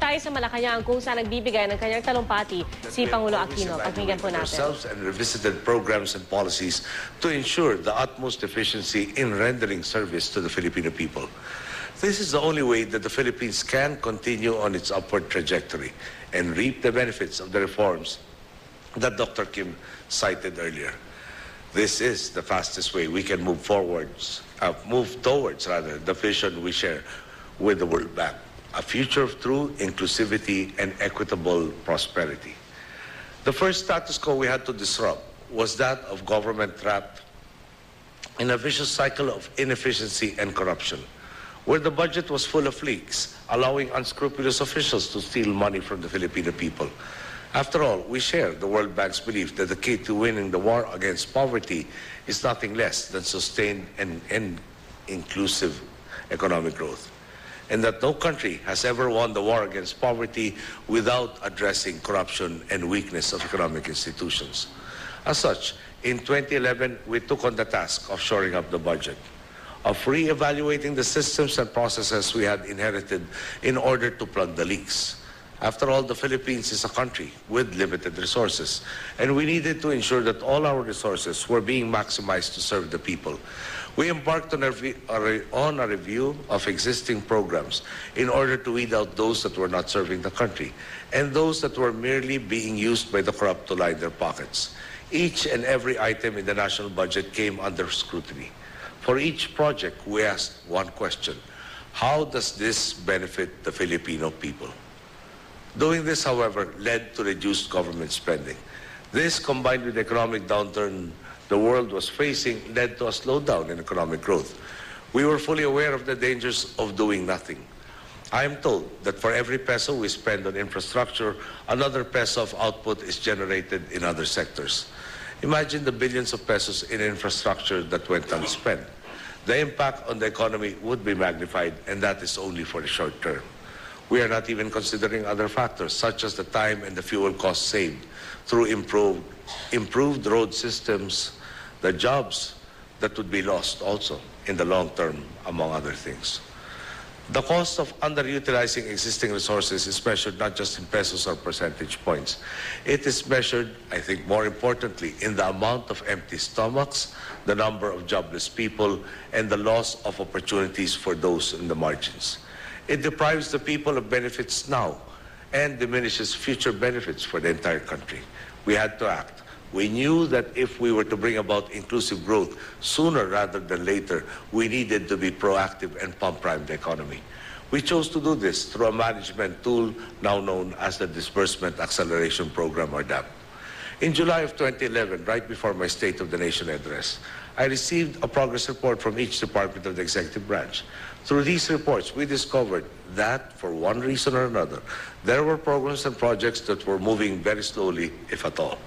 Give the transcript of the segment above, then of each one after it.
tayo sa Malacanang kung saan nagbibigay ng kanyang talumpati si Pangulong Aquino. Pakinggan po natin. Ourselves and revisited programs and policies to ensure the utmost efficiency in rendering service to the Filipino people. This is the only way that the Philippines can continue on its upward trajectory and reap the benefits of the reforms that Dr. Kim cited earlier. This is the fastest way we can move towards the vision we share with the World Bank, a future of true inclusivity and equitable prosperity. The first status quo we had to disrupt was that of government trapped in a vicious cycle of inefficiency and corruption, where the budget was full of leaks, allowing unscrupulous officials to steal money from the Filipino people. After all, we share the World Bank's belief that the key to winning the war against poverty is nothing less than sustained and inclusive economic growth, and that no country has ever won the war against poverty without addressing corruption and weakness of economic institutions. As such, in 2011, we took on the task of shoring up the budget, of re-evaluating the systems and processes we had inherited in order to plug the leaks. After all, the Philippines is a country with limited resources, and we needed to ensure that all our resources were being maximized to serve the people. We embarked on a review of existing programs in order to weed out those that were not serving the country and those that were merely being used by the corrupt to line their pockets. Each and every item in the national budget came under scrutiny. For each project, we asked one question: how does this benefit the Filipino people? Doing this, however, led to reduced government spending. This, combined with the economic downturn the world was facing, led to a slowdown in economic growth. We were fully aware of the dangers of doing nothing. I am told that for every peso we spend on infrastructure, another peso of output is generated in other sectors. Imagine the billions of pesos in infrastructure that went unspent. The impact on the economy would be magnified, and that is only for the short term. We are not even considering other factors, such as the time and the fuel costs saved through improved road systems, the jobs that would be lost also in the long term, among other things. The cost of underutilizing existing resources is measured not just in pesos or percentage points. It is measured, I think more importantly, in the amount of empty stomachs, the number of jobless people, and the loss of opportunities for those in the margins. It deprives the people of benefits now and diminishes future benefits for the entire country. We had to act. We knew that if we were to bring about inclusive growth sooner rather than later, we needed to be proactive and pump prime the economy. We chose to do this through a management tool now known as the Disbursement Acceleration Program, or DAP. In July of 2011, right before my State of the Nation address, I received a progress report from each department of the executive branch. Through these reports, we discovered that, for one reason or another, there were programs and projects that were moving very slowly, if at all,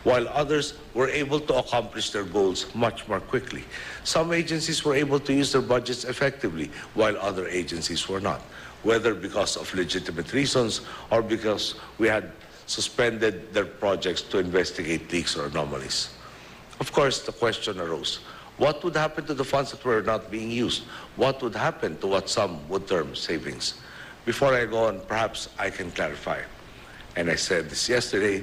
while others were able to accomplish their goals much more quickly. Some agencies were able to use their budgets effectively, while other agencies were not, whether because of legitimate reasons or because we had suspended their projects to investigate leaks or anomalies. Of course, the question arose: what would happen to the funds that were not being used? What would happen to what some would term savings? Before I go on, perhaps I can clarify. And I said this yesterday,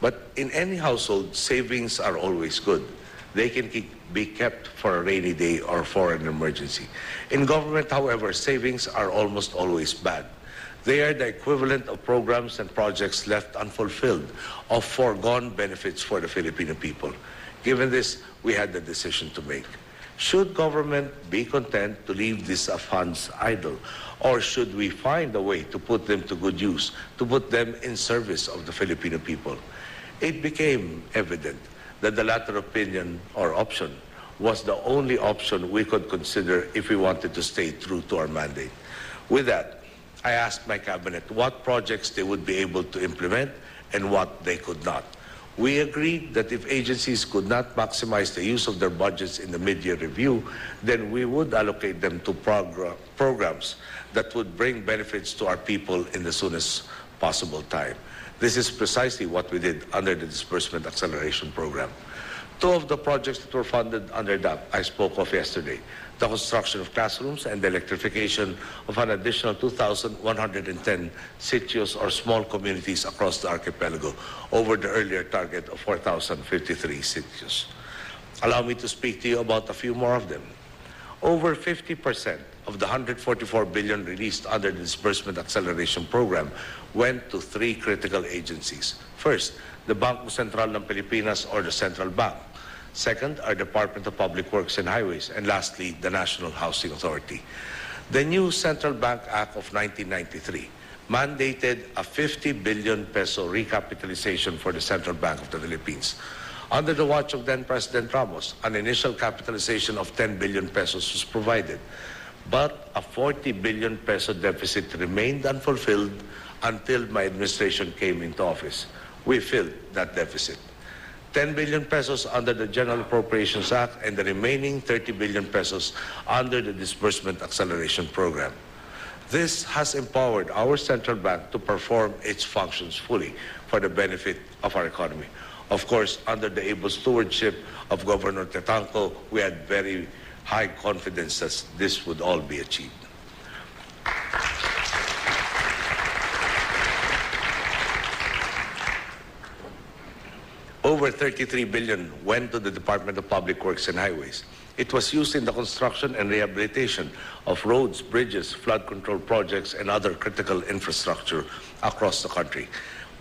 but in any household, savings are always good. They can be kept for a rainy day or for an emergency. In government, however, savings are almost always bad. They are the equivalent of programs and projects left unfulfilled, of foregone benefits for the Filipino people. Given this, we had the decision to make. Should government be content to leave these funds idle, or should we find a way to put them to good use, to put them in service of the Filipino people? It became evident that the latter opinion or option was the only option we could consider if we wanted to stay true to our mandate. With that, I asked my cabinet what projects they would be able to implement and what they could not. We agreed that if agencies could not maximize the use of their budgets in the mid-year review, then we would allocate them to programs that would bring benefits to our people in the soonest possible time. This is precisely what we did under the Disbursement Acceleration Program. Two of the projects that were funded under DAP I spoke of yesterday: the construction of classrooms and the electrification of an additional 2,110 sitios or small communities across the archipelago over the earlier target of 4,053 sitios. Allow me to speak to you about a few more of them. Over 50% of the 144 billion released under the Disbursement Acceleration Program went to three critical agencies. First, the Bangko Sentral ng Pilipinas, or the Central Bank. Second, our Department of Public Works and Highways. And lastly, the National Housing Authority. The new Central Bank Act of 1993 mandated a 50 billion peso recapitalization for the Central Bank of the Philippines. Under the watch of then President Ramos, an initial capitalization of 10 billion pesos was provided, but a 40 billion peso deficit remained unfulfilled until my administration came into office. We filled that deficit. 10 billion pesos under the General Appropriations Act and the remaining 30 billion pesos under the Disbursement Acceleration Program. This has empowered our central bank to perform its functions fully for the benefit of our economy. Of course, under the able stewardship of Governor Tetanco, we had very high confidence that this would all be achieved. Over 33 billion went to the Department of Public Works and Highways. It was used in the construction and rehabilitation of roads, bridges, flood control projects, and other critical infrastructure across the country.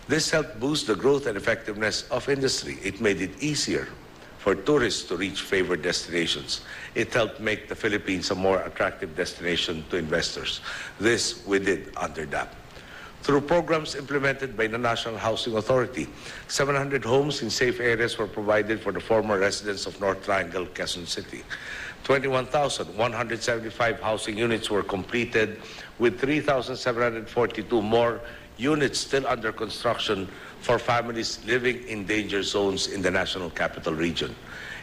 This helped boost the growth and effectiveness of industry. It made it easier for tourists to reach favored destinations. It helped make the Philippines a more attractive destination to investors. This we did under DAP. Through programs implemented by the National Housing Authority, 700 homes in safe areas were provided for the former residents of North Triangle, Quezon City. 21,175 housing units were completed, with 3,742 more units still under construction for families living in danger zones in the National Capital Region.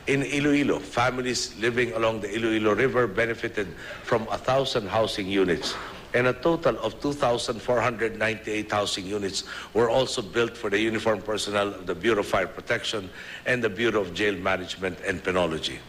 In Iloilo, families living along the Iloilo River benefited from 1,000 housing units, and a total of 2,498 housing units were also built for the uniformed personnel of the Bureau of Fire Protection and the Bureau of Jail Management and Penology.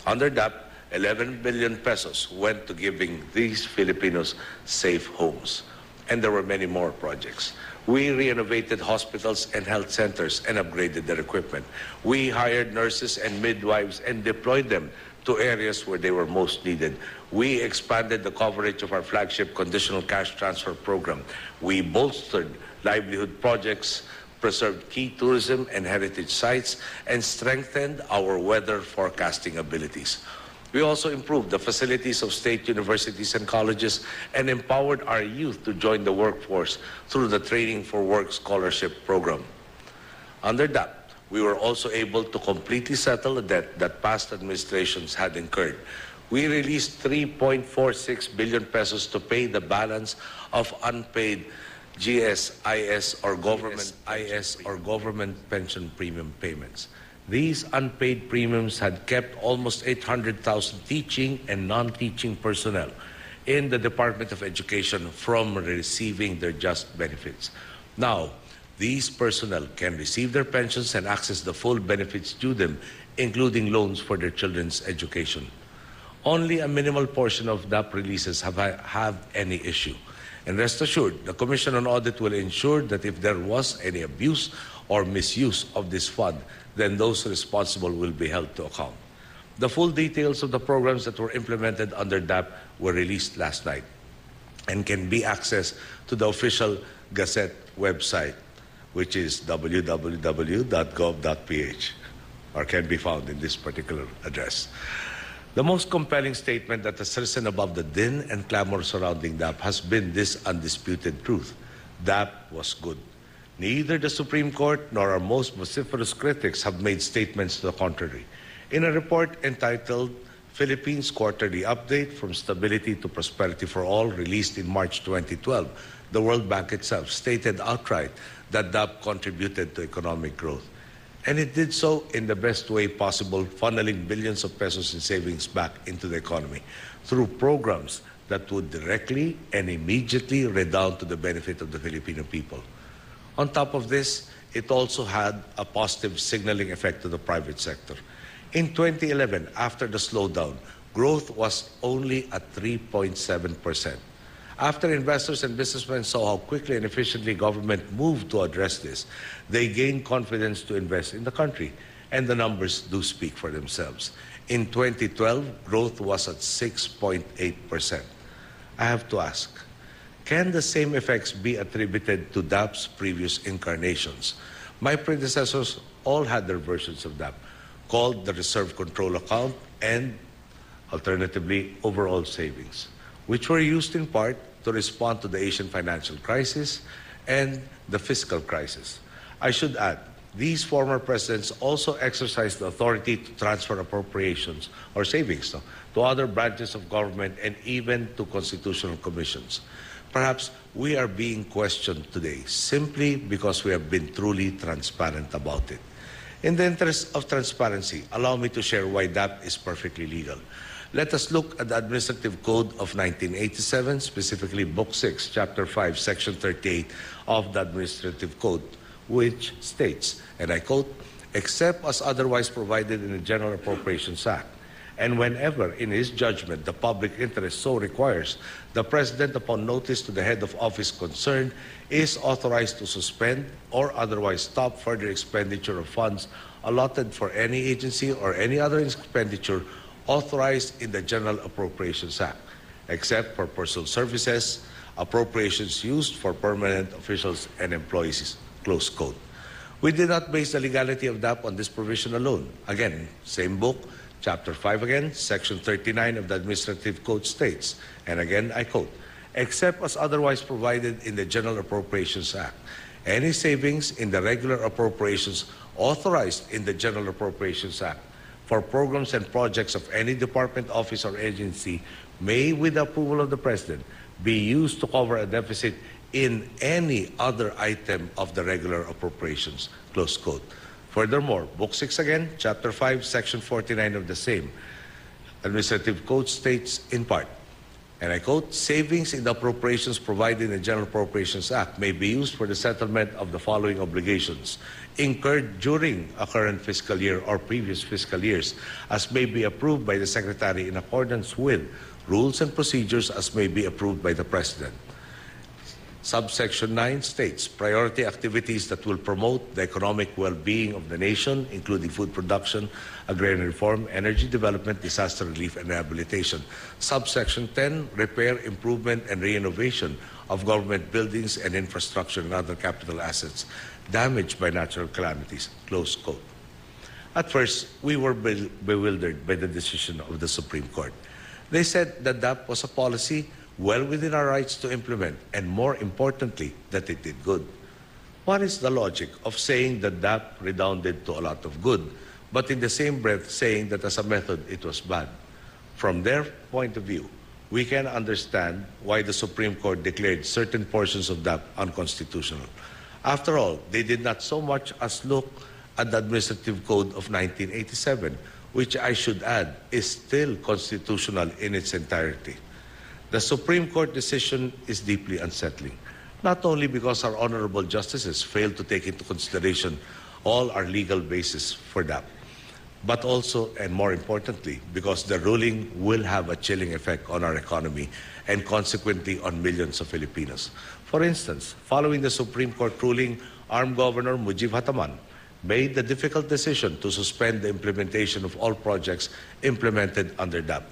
Under DAP, 11 billion pesos went to giving these Filipinos safe homes. And there were many more projects. We renovated hospitals and health centers and upgraded their equipment. We hired nurses and midwives and deployed them to areas where they were most needed. We expanded the coverage of our flagship conditional cash transfer program. We bolstered livelihood projects, preserved key tourism and heritage sites, and strengthened our weather forecasting abilities. We also improved the facilities of state universities and colleges and empowered our youth to join the workforce through the Training for Work Scholarship Program. Under DAP, we were also able to completely settle a debt that past administrations had incurred. We released 3.46 billion pesos to pay the balance of unpaid GSIS or government pension premium payments. These unpaid premiums had kept almost 800,000 teaching and non-teaching personnel in the Department of Education from receiving their just benefits. Now, these personnel can receive their pensions and access the full benefits due them, including loans for their children's education. Only a minimal portion of DAP releases have any issue. And rest assured, the Commission on Audit will ensure that if there was any abuse or misuse of this fund, then those responsible will be held to account. The full details of the programs that were implemented under DAP were released last night and can be accessed to the official Gazette website, which is www.gov.ph, or can be found in this particular address. The most compelling statement that has risen above the din and clamor surrounding DAP has been this undisputed truth: DAP was good. Neither the Supreme Court nor our most vociferous critics have made statements to the contrary. In a report entitled Philippines Quarterly Update from Stability to Prosperity for All, released in March 2012, the World Bank itself stated outright that DAP contributed to economic growth. And it did so in the best way possible, funneling billions of pesos in savings back into the economy through programs that would directly and immediately redound to the benefit of the Filipino people. On top of this, it also had a positive signaling effect to the private sector. In 2011, after the slowdown, growth was only at 3.7%. After investors and businessmen saw how quickly and efficiently government moved to address this, they gained confidence to invest in the country, and the numbers do speak for themselves. In 2012, growth was at 6.8%. I have to ask, can the same effects be attributed to DAP's previous incarnations? My predecessors all had their versions of DAP, called the Reserve Control Account and, alternatively, overall savings, which were used in part to respond to the Asian financial crisis and the fiscal crisis. I should add, these former presidents also exercised the authority to transfer appropriations or savings to other branches of government and even to constitutional commissions. Perhaps we are being questioned today simply because we have been truly transparent about it. In the interest of transparency, allow me to share why DAP is perfectly legal. Let us look at the Administrative Code of 1987, specifically Book 6, Chapter 5, Section 38 of the Administrative Code, which states, and I quote, "Except as otherwise provided in the General Appropriations Act, and whenever in his judgment the public interest so requires, the President, upon notice to the head of office concerned, is authorized to suspend or otherwise stop further expenditure of funds allotted for any agency or any other expenditure authorized in the General Appropriations Act, except for personal services, appropriations used for permanent officials and employees," close quote. We did not base the legality of DAP on this provision alone. Again, same book, Chapter 5 again, Section 39 of the Administrative Code states, and again I quote, "Except as otherwise provided in the General Appropriations Act, any savings in the regular appropriations authorized in the General Appropriations Act for programs and projects of any department, office, or agency may, with the approval of the President, be used to cover a deficit in any other item of the regular appropriations," close quote. Furthermore, Book 6 again, Chapter 5, Section 49 of the same Administrative Code states in part, and I quote, "Savings in the appropriations provided in the General Appropriations Act may be used for the settlement of the following obligations incurred during a current fiscal year or previous fiscal years, as may be approved by the Secretary in accordance with rules and procedures as may be approved by the President." Subsection 9 states, "Priority activities that will promote the economic well-being of the nation, including food production, agrarian reform, energy development, disaster relief, and rehabilitation." Subsection 10, "Repair, improvement, and renovation of government buildings and infrastructure and other capital assets damaged by natural calamities," close quote. At first, we were bewildered by the decision of the Supreme Court. They said that DAP was a policy well within our rights to implement, and more importantly, that it did good. What is the logic of saying that DAP redounded to a lot of good, but in the same breath saying that as a method it was bad? From their point of view, we can understand why the Supreme Court declared certain portions of DAP unconstitutional. After all, they did not so much as look at the Administrative Code of 1987, which I should add is still constitutional in its entirety. The Supreme Court decision is deeply unsettling, not only because our honorable justices failed to take into consideration all our legal basis for that, but also, and more importantly, because the ruling will have a chilling effect on our economy and consequently on millions of Filipinos. For instance, following the Supreme Court ruling, ARM Governor Mujib Hataman made the difficult decision to suspend the implementation of all projects implemented under DAP.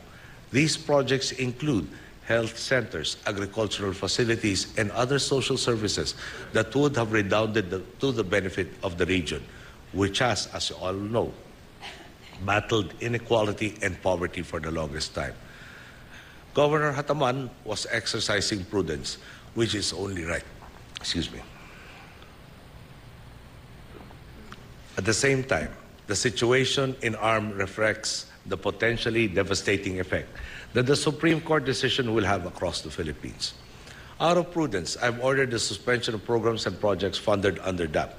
These projects include health centers, agricultural facilities, and other social services that would have redounded to the benefit of the region, which has, as you all know, battled inequality and poverty for the longest time. Governor Hataman was exercising prudence, which is only right. Excuse me. At the same time, the situation in ARM reflects the potentially devastating effect that the Supreme Court decision will have across the Philippines. Out of prudence, I've ordered the suspension of programs and projects funded under DAP.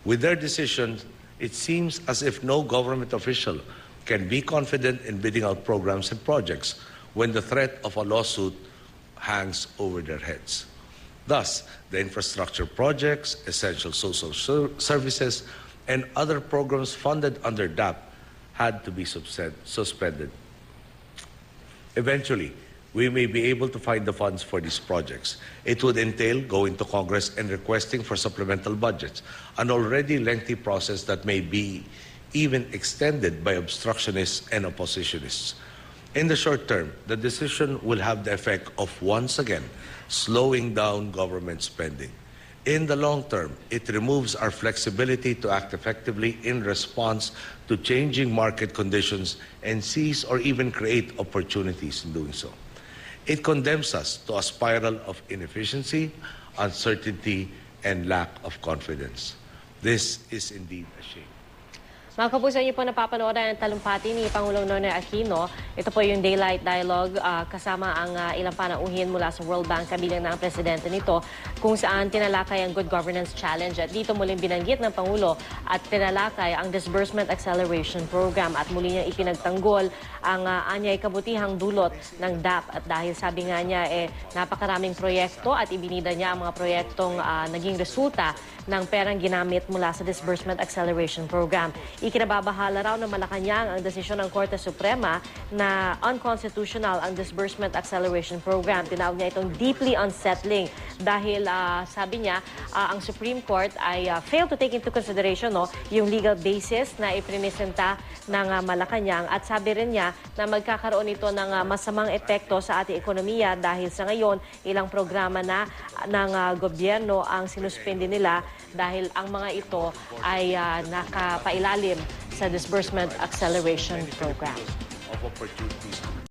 With their decision, it seems as if no government official can be confident in bidding out programs and projects when the threat of a lawsuit hangs over their heads. Thus, the infrastructure projects, essential social services, and other programs funded under DAP had to be suspended. Eventually, we may be able to find the funds for these projects. It would entail going to Congress and requesting for supplemental budgets, an already lengthy process that may be even extended by obstructionists and oppositionists. In the short term, the decision will have the effect of once again slowing down government spending. In the long term, it removes our flexibility to act effectively in response to changing market conditions and seize or even create opportunities in doing so. It condemns us to a spiral of inefficiency, uncertainty, and lack of confidence. This is indeed a shame. Mga kapuso, niyo po napapanood ang talumpati ni Pangulong Nonoy Aquino. Ito po yung Daylight Dialogue kasama ang ilang panauhin mula sa World Bank, kabilang na ang presidente nito, kung saan tinalakay ang Good Governance Challenge. At dito muling binanggit ng Pangulo at tinalakay ang Disbursement Acceleration Program at muli niyang ipinagtanggol ang anyay kabutihang dulot ng DAP. At dahil sabi nga niya, napakaraming proyekto at ibinida niya ang mga proyektong naging resulta ng perang ginamit mula sa Disbursement Acceleration Program. Ikinababahala raw ng Malacanang ang desisyon ng Korte Suprema na unconstitutional ang Disbursement Acceleration Program. Tinawag niya itong deeply unsettling dahil sabi niya ang Supreme Court ay failed to take into consideration yung legal basis na iprinisenta ng Malacanang at sabi rin niya na magkakaroon ito ng masamang epekto sa ating ekonomiya dahil sa ngayon ilang programa na ng gobyerno ang sinuspende nila dahil ang mga ito ay nakapailalim sa Disbursement Acceleration Program.